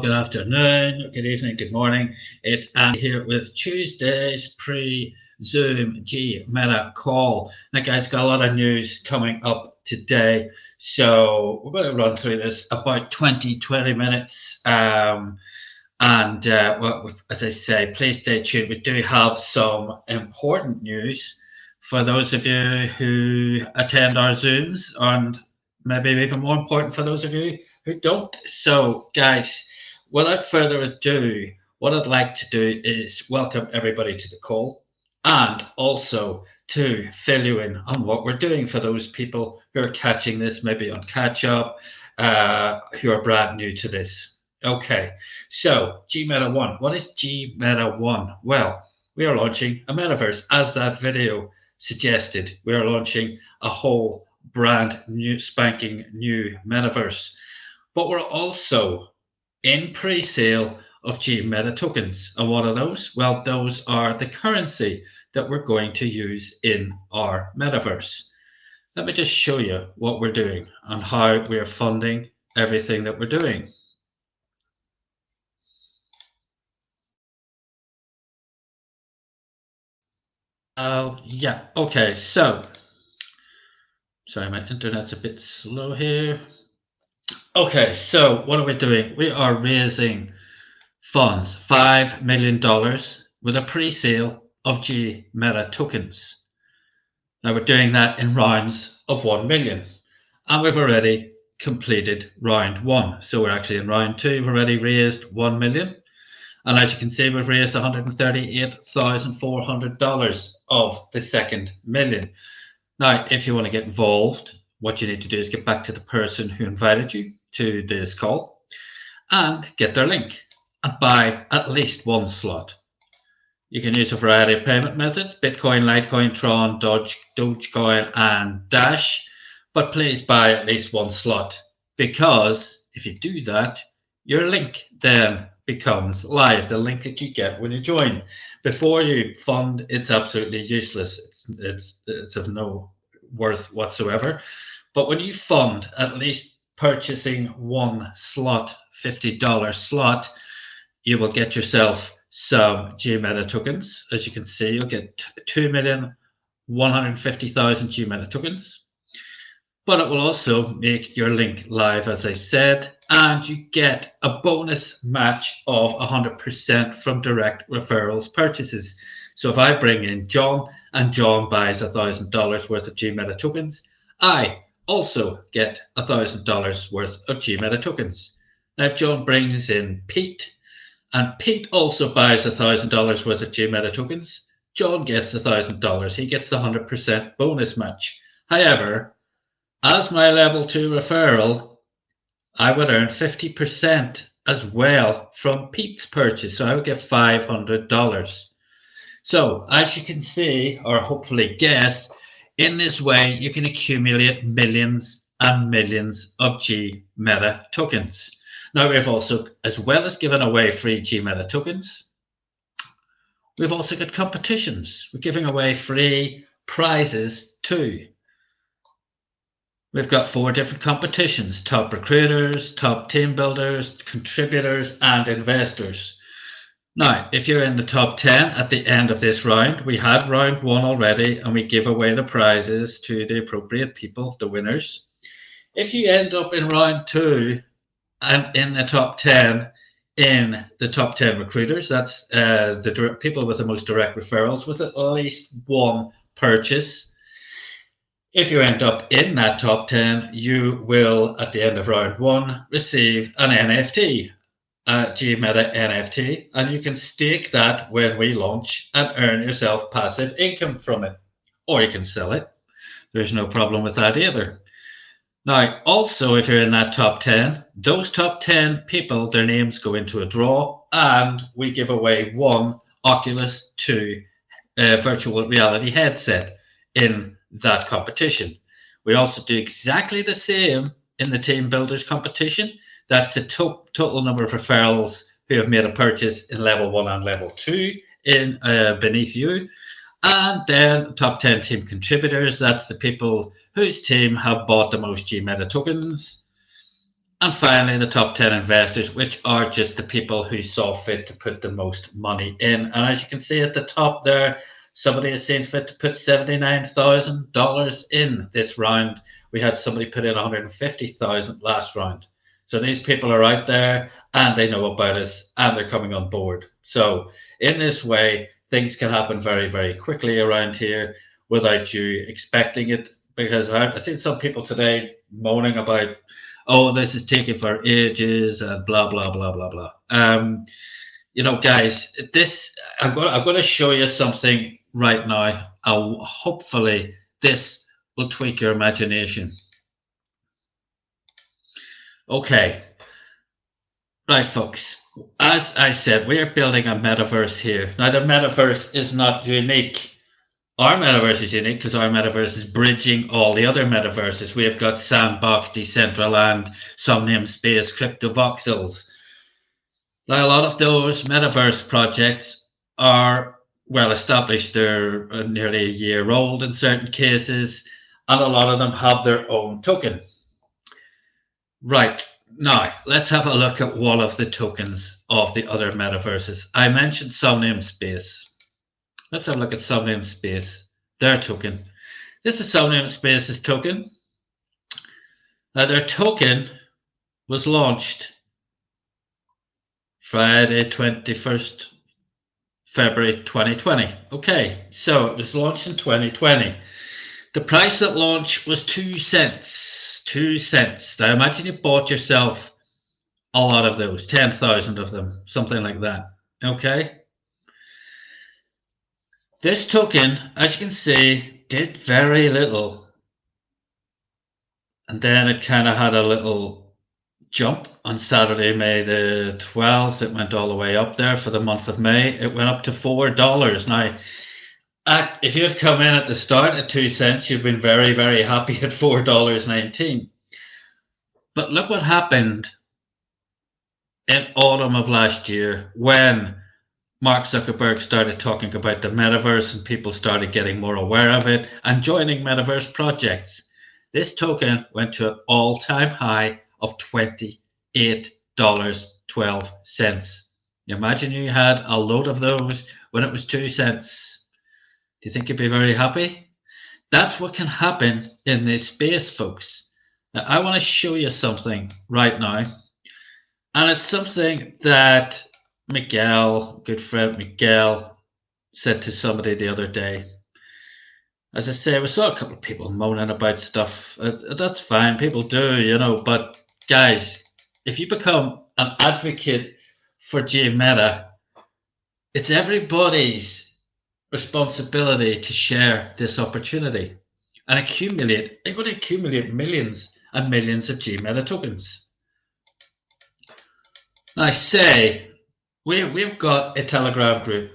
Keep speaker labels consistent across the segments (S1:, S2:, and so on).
S1: good afternoon, good evening, good morning. It's Andy here with Tuesday's pre-Zoom Gmeta call. Now, guys, got a lot of news coming up today, so we're going to run through this about 20 minutes. Well, as I say, please stay tuned. We do have some important news for those of you who attend our Zooms, and maybe even more important for those of you who don't. So, guys, without further ado, what I'd like to do is welcome everybody to the call and also to fill you in on what we're doing for those people who are catching this maybe on catch up, who are brand new to this. Okay, so Gmeta One. What is Gmeta One? Well, we are launching a metaverse, as that video suggested. We are launching a whole brand new, spanking new metaverse. But we're also in pre-sale of Gmeta tokens. And what are those? Well, those are the currency that we're going to use in our metaverse. Let me just show you what we're doing and how we're funding everything that we're doing. Yeah, okay, so, sorry, my internet's a bit slow here. Okay, so what are we doing? We are raising funds, $5 million with a pre-sale of Gmeta tokens. Now we're doing that in rounds of 1 million, and we've already completed round one. So we're actually in round two. We've already raised 1 million. And as you can see, we've raised $138,400 of the second million. Now, if you want to get involved, what you need to do is get back to the person who invited you to this call and get their link and buy at least one slot. You can use a variety of payment methods: Bitcoin, Litecoin, Tron, Dogecoin, and Dash. But please buy at least one slot, because if you do that, your link then becomes live, the link that you get when you join. Before you fund, it's absolutely useless. It's of no worth whatsoever. But when you fund, at least purchasing one slot, $50 slot, you will get yourself some Gmeta tokens. As you can see, you'll get 2,150,000 Gmeta tokens. But it will also make your link live, as I said, and you get a bonus match of 100% from direct referrals purchases. So if I bring in John and John buys $1,000 worth of Gmeta tokens, I also get $1,000 worth of Gmeta tokens. Now, if John brings in Pete and Pete also buys $1,000 worth of Gmeta tokens, John gets $1,000. He gets the 100% bonus match. However, as my level 2 referral, I would earn 50% as well from Pete's purchase. So I would get $500. So as you can see, or hopefully guess, in this way, you can accumulate millions and millions of Gmeta tokens. Now, we've also, as well as giving away free Gmeta tokens, we've also got competitions. We're giving away free prizes too. We've got 4 different competitions: top recruiters, top team builders, contributors, and investors. Now, if you're in the top 10 at the end of this round, we had round 1 already, and we give away the prizes to the appropriate people, the winners. If you end up in round 2 and in the top 10, in the top 10 recruiters, that's the people with the most direct referrals with at least one purchase. If you end up in that top 10, you will, at the end of round 1, receive an NFT, a Gmeta NFT, and you can stake that when we launch and earn yourself passive income from it. Or you can sell it. There's no problem with that either. Now, also, if you're in that top 10, those top 10 people, their names go into a draw, and we give away one Oculus 2 virtual reality headset in that competition. We also do exactly the same in the team builders competition. That's the total number of referrals who have made a purchase in level 1 and level 2 in beneath you. And then top 10 team contributors, that's the people whose team have bought the most Gmeta tokens. And finally, the top 10 investors, which are just the people who saw fit to put the most money in. And as you can see at the top there, somebody has seen fit to put $79,000 in this round. We had somebody put in 150,000 last round. So these people are out there and they know about us and they're coming on board. So in this way, things can happen very, very quickly around here without you expecting it. Because I've seen some people today moaning about, oh, this is taking for ages and blah blah blah blah blah. Guys, this I'm going to show you something right now. Hopefully this will tweak your imagination. Okay, right, folks. As I said, we are building a metaverse here. Now, the metaverse is not unique. Our metaverse is unique because our metaverse is bridging all the other metaverses. We have got Sandbox, Decentraland, Somnium Space, CryptoVoxels. Now, a lot of those metaverse projects are well established. They're nearly a year old in certain cases, and a lot of them have their own token. Right, now let's have a look at one of the tokens of the other metaverses. I mentioned Somnium Space. Let's have a look at Somnium Space, their token. This is Somnium Space's token. Now, their token was launched Friday, 21st February 2020. Okay, so it was launched in 2020. The price at launch was 2 cents. 2 cents. Now, imagine you bought yourself a lot of those, 10,000 of them, something like that. Okay. This token, as you can see, did very little. And then it kind of had a little jump on Saturday, May the 12th. It went all the way up there for the month of May. It went up to $4. Now, if you had come in at the start at 2 cents, you've been very, very happy at $4.19. But look what happened in autumn of last year when Mark Zuckerberg started talking about the metaverse and people started getting more aware of it and joining metaverse projects. This token went to an all-time high of $28.12. Imagine you had a load of those when it was 2 cents. Do you think you'd be very happy? That's what can happen in this space, folks. Now, I want to show you something right now. And it's something that Miguel, good friend Miguel, said to somebody the other day. As I say, we saw a couple of people moaning about stuff. That's fine, people do, but guys, if you become an advocate for Gmeta, it's everybody's responsibility to share this opportunity and accumulate. They're going to accumulate millions and millions of Gmeta tokens. Now, I say, we've got a Telegram group,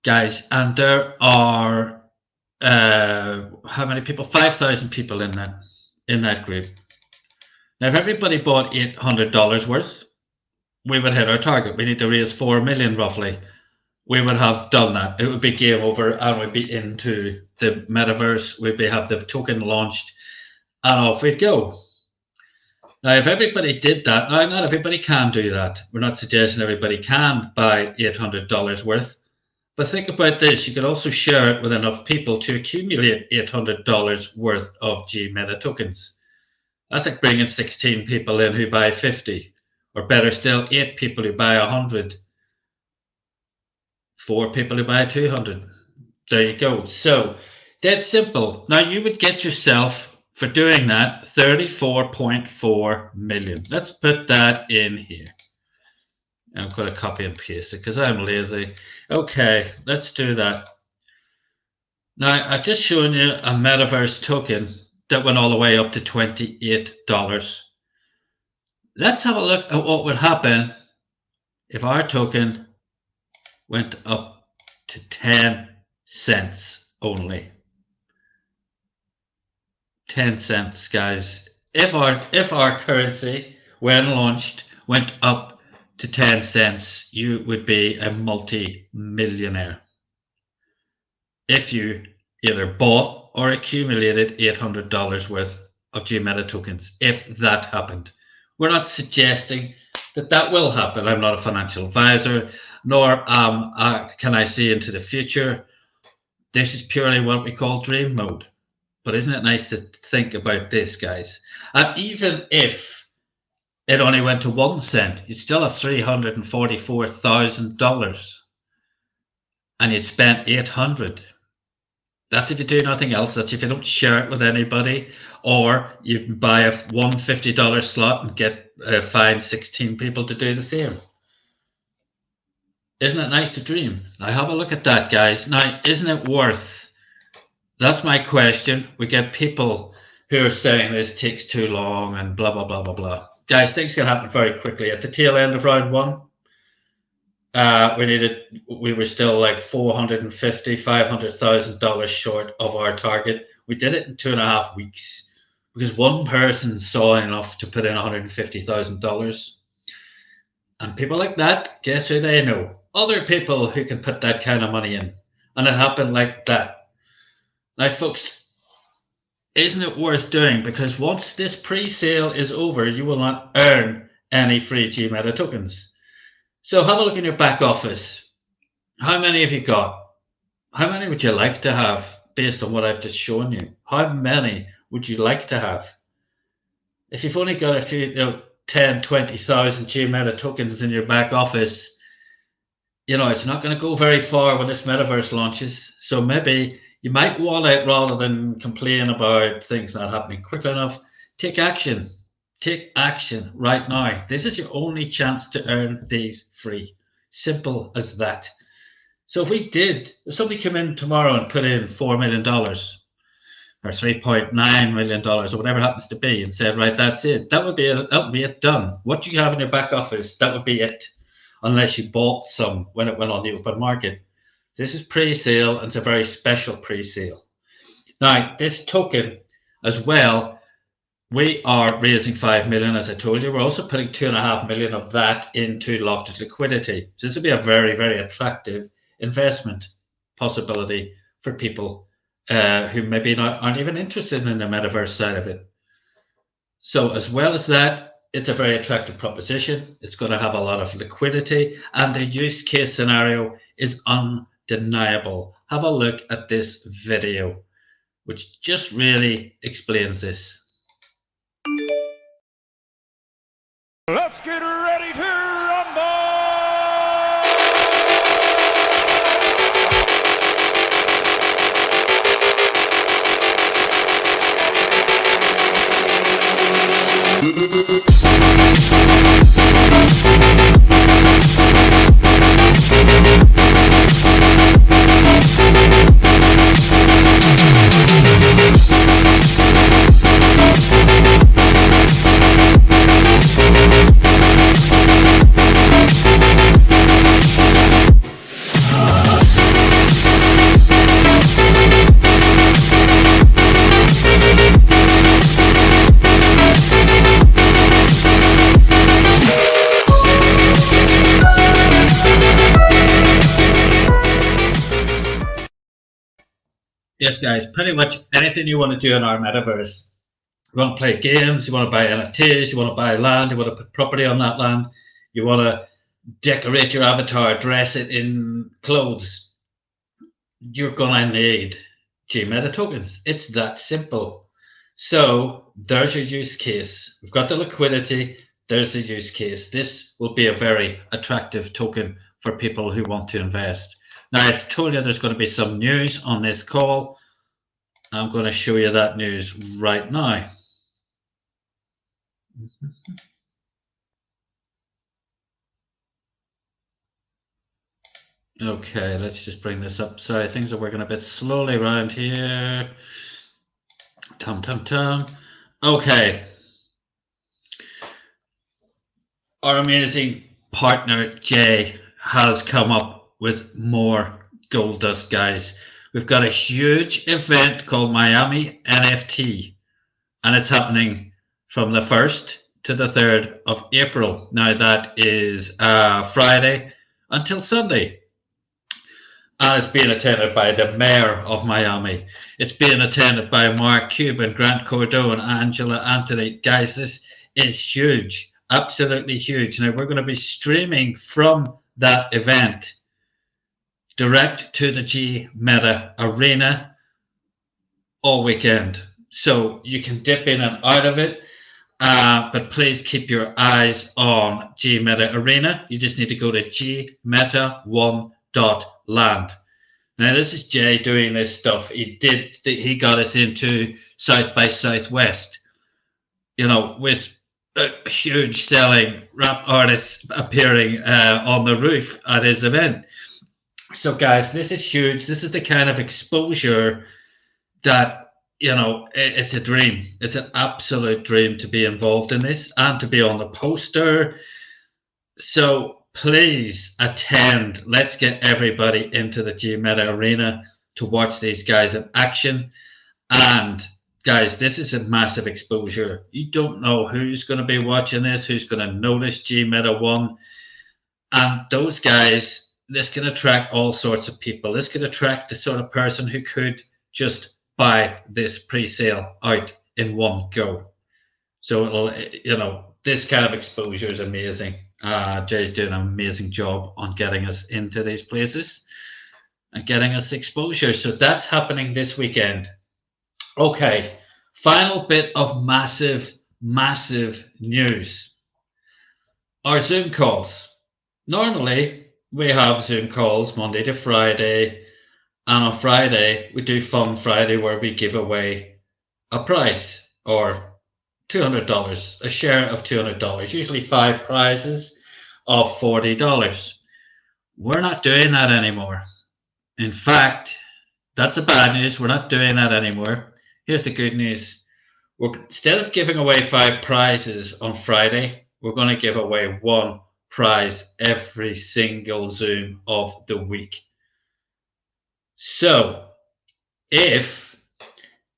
S1: guys, and there are how many people? 5,000 people in that group. Now, if everybody bought $800 worth, we would hit our target. We need to raise 4 million roughly. We would have done that. It would be game over, and we'd be into the metaverse. We'd have the token launched, and off we'd go. Now, if everybody did that, now not everybody can do that. We're not suggesting everybody can buy $800 worth. But think about this. You could also share it with enough people to accumulate $800 worth of Gmeta tokens. That's like bringing 16 people in who buy 50. Or better still, 8 people who buy 100. 4 people who buy 200. There you go. So, dead simple. Now, you would get yourself, for doing that, 34.4 million. Let's put that in here. I'm going to copy and paste it because I'm lazy. Okay, let's do that. Now, I've just shown you a metaverse token that went all the way up to $28. Let's have a look at what would happen if our token went up to 10 cents only. 10 cents, guys. If our currency, when launched, went up to 10 cents, you would be a multi-millionaire. If you either bought or accumulated $800 worth of Gmeta tokens, if that happened. We're not suggesting that that will happen. I'm not a financial advisor, nor can I see into the future. This is purely what we call dream mode. But isn't it nice to think about this, guys? And even if it only went to 1 cent, you'd still have $344,000, and you'd spent 800. That's if you do nothing else. That's if you don't share it with anybody, or you buy a $150 slot and get find 16 people to do the same. Isn't it nice to dream? Now have a look at that, guys. Now, isn't it worth? That's my question. We get people who are saying this takes too long and blah, blah, blah, blah, blah. Guys, things can happen very quickly. At the tail end of round one, we were still like $450,000-$500,000 short of our target. We did it in 2.5 weeks because one person saw enough to put in $150,000. And people like that, guess who they know? Other people who can put that kind of money in. And it happened like that. Now, folks, isn't it worth doing? Because once this pre-sale is over, you will not earn any free Gmeta tokens. So have a look in your back office. How many have you got? How many would you like to have based on what I've just shown you? How many would you like to have? If you've only got a few, 10, 20,000 Gmeta tokens in your back office, it's not going to go very far when this metaverse launches. So maybe you might want it, rather than complain about things not happening quick enough. Take action. Take action right now. This is your only chance to earn these free. Simple as that. So if somebody came in tomorrow and put in $4 million or $3.9 million or whatever it happens to be, and said, right, that's it. That would be it done. What you have in your back office, that would be it. Unless you bought some when it went on the open market. This is pre-sale, and it's a very special pre-sale. Now, this token as well, we are raising 5 million, as I told you. We're also putting 2.5 million of that into locked liquidity. So this will be a very, very attractive investment possibility for people who maybe aren't even interested in the metaverse side of it. So as well as that, it's a very attractive proposition. It's going to have a lot of liquidity, and the use case scenario is undeniable. Have a look at this video, which just really explains this.
S2: Let's get ready to rumble!
S1: Yes, guys, pretty much anything you want to do in our metaverse. You want to play games, you want to buy NFTs, you want to buy land, you want to put property on that land, you want to decorate your avatar, dress it in clothes. You're going to need Gmeta tokens. It's that simple. So there's your use case. We've got the liquidity. There's the use case. This will be a very attractive token for people who want to invest. Now, I told you there's going to be some news on this call. I'm going to show you that news right now. Okay, let's just bring this up. Sorry, things are working a bit slowly around here. Tum. Okay. Our amazing partner, Jay, has come up with more gold dust, guys. We've got a huge event called Miami NFT, and it's happening from the 1st to the 3rd of April. Now, that is Friday until Sunday. And it's being attended by the mayor of Miami. It's being attended by Mark Cuban, Grant Cardone, Angela Anthony. Guys, this is huge. Absolutely huge. Now, we're going to be streaming from that event direct to the Gmeta Arena all weekend. So you can dip in and out of it, but please keep your eyes on Gmeta Arena. You just need to go to gmeta1.land. Now, this is Jay doing this stuff. He got us into South by Southwest, with huge selling rap artists appearing on the roof at his event. So, guys, this is huge. This is the kind of exposure that, it's a dream. It's an absolute dream to be involved in this and to be on the poster. So please attend. Let's get everybody into the Gmeta Arena to watch these guys in action. And guys, this is a massive exposure. You don't know who's going to be watching this, who's going to notice Gmeta One. And those guys, this can attract all sorts of people. This could attract the sort of person who could just buy this pre-sale out in one go. So it'll, this kind of exposure is amazing. Jay's doing an amazing job on getting us into these places and getting us exposure. So that's happening this weekend. Okay, final bit of massive news. Our Zoom calls. Normally, we have Zoom calls Monday to Friday, and on Friday, we do Fun Friday where we give away a prize or $200, a share of $200, usually 5 prizes of $40. We're not doing that anymore. In fact, that's the bad news. We're not doing that anymore. Here's the good news. Instead of giving away 5 prizes on Friday, we're going to give away 1 prize every single Zoom of the week. So if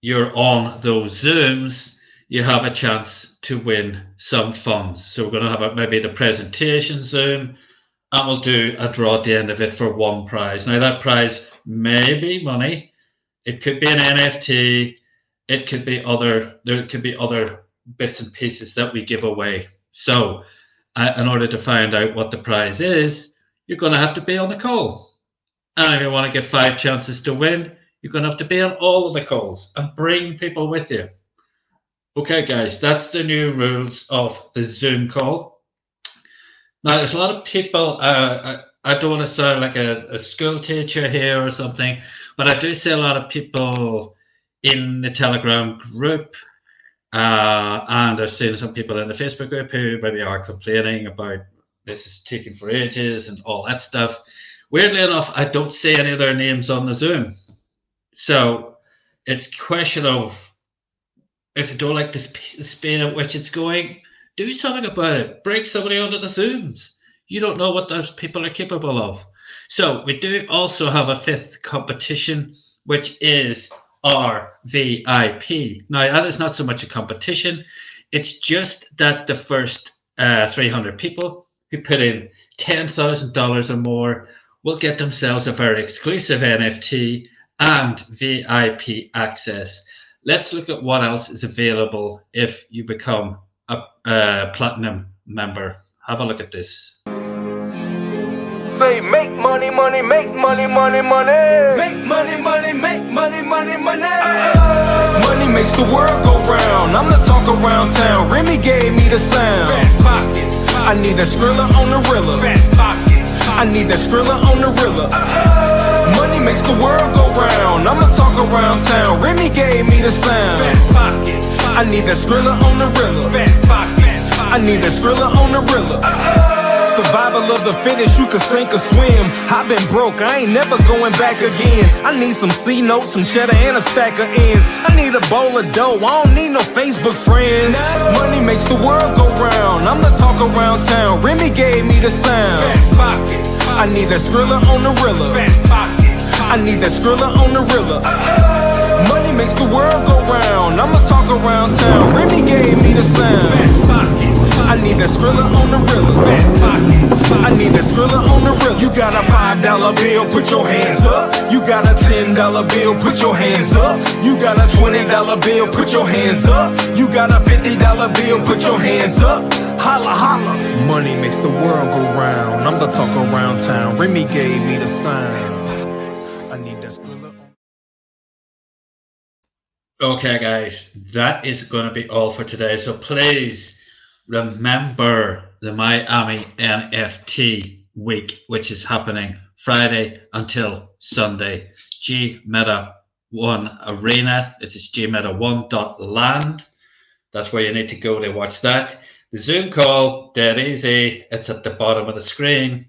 S1: you're on those Zooms, you have a chance to win some funds. So we're going to have maybe the presentation Zoom, and we'll do a draw at the end of it for 1 prize. Now that prize may be money. It could be an NFT. It could be there could be other bits and pieces that we give away. So in order to find out what the prize is, you're going to have to be on the call. And if you want to get 5 chances to win, you're going to have to be on all of the calls and bring people with you. Okay, guys, that's the new rules of the Zoom call. Now, there's a lot of people, I don't want to sound like a school teacher here or something, but I do see a lot of people in the Telegram group, and I've seen some people in the Facebook group who maybe are complaining about this is taking for ages and all that stuff. Weirdly enough, I don't see any of their names on the Zoom. So it's a question of, if you don't like the speed at which it's going, do something about it. Bring somebody onto the Zooms. You don't know what those people are capable of. So we do also have a 5th competition, which is our VIP. Now, that is not so much a competition. It's just that the first 300 people who put in $10,000 or more will get themselves a very exclusive NFT and VIP access. Let's look at what else is available if you become a platinum member. Have a look at this.
S3: Say make money, money, make money, money, money. Make money, money, make money, money, money. Money makes the world go round. I'm the talk around town. Remy gave me the sound. Fat pockets. I need that Skrilla on the Rilla. Fat pockets. I need that Skrilla on the Rilla. Money makes the world go round. I'ma talk around town. Remy gave me the sound. Fat pockets. I need that Skrilla on the Rilla. Fat pockets. I need that Skrilla on the Rilla. Survival of the fittest, you could sink or swim. I've been broke, I ain't never going back again. I need some C-notes, some cheddar, and a stack of ends. I need a bowl of dough, I don't need no Facebook friends. Money makes the world go round. I'm the talk around town. Remy gave me the sound. Fat pockets. I need that Skrilla on the Rilla. Fat pockets. I need that Skrilla on the Rilla. Money makes the world go round. I'ma talk around town. Remy gave me the sound. Fat pockets. I I need that Skrilla on the Rilla. I need that Skrilla on the Rilla. You got a $5 bill, put your hands up. You got a $10 bill, put your hands up. You got a $20 bill, put your hands up. You got a $50 bill, put your hands up. Holla, holla. Money makes the world go round. I'm the talk around town. Remy gave me the sign. I need that Skrilla.
S1: Okay, guys, that is going to be all for today. So please remember the Miami NFT week, which is happening Friday until Sunday. Gmeta One Arena. It is gmeta1.land. That's where you need to go to watch that. The Zoom call, dead easy. It's at the bottom of the screen.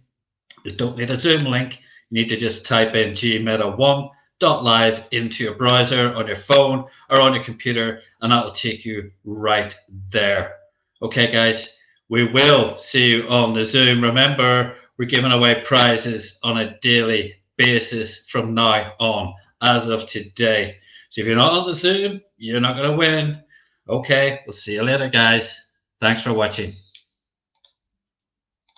S1: You don't need a Zoom link. You need to just type in gmeta1.live into your browser on your phone or on your computer, and that'll take you right there. Okay, guys, we will see you on the Zoom. Remember, we're giving away prizes on a daily basis from now on, as of today. So if you're not on the Zoom, you're not going to win. Okay, we'll see you later, guys. Thanks for watching.